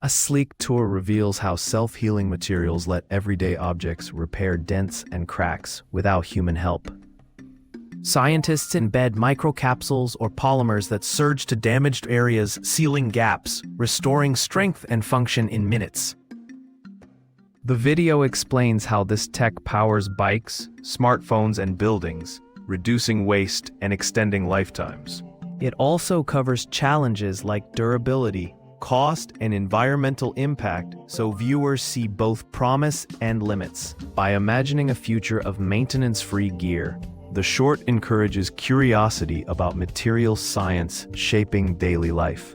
A sleek tour reveals how self-healing materials let everyday objects repair dents and cracks without human help. Scientists embed microcapsules or polymers that surge to damaged areas, sealing gaps, restoring strength and function in minutes. The video explains how this tech powers bikes, smartphones, and buildings, reducing waste and extending lifetimes. It also covers challenges like durability, cost, and environmental impact, so viewers see both promise and limits. By imagining a future of maintenance-free gear, the short encourages curiosity about material science shaping daily life.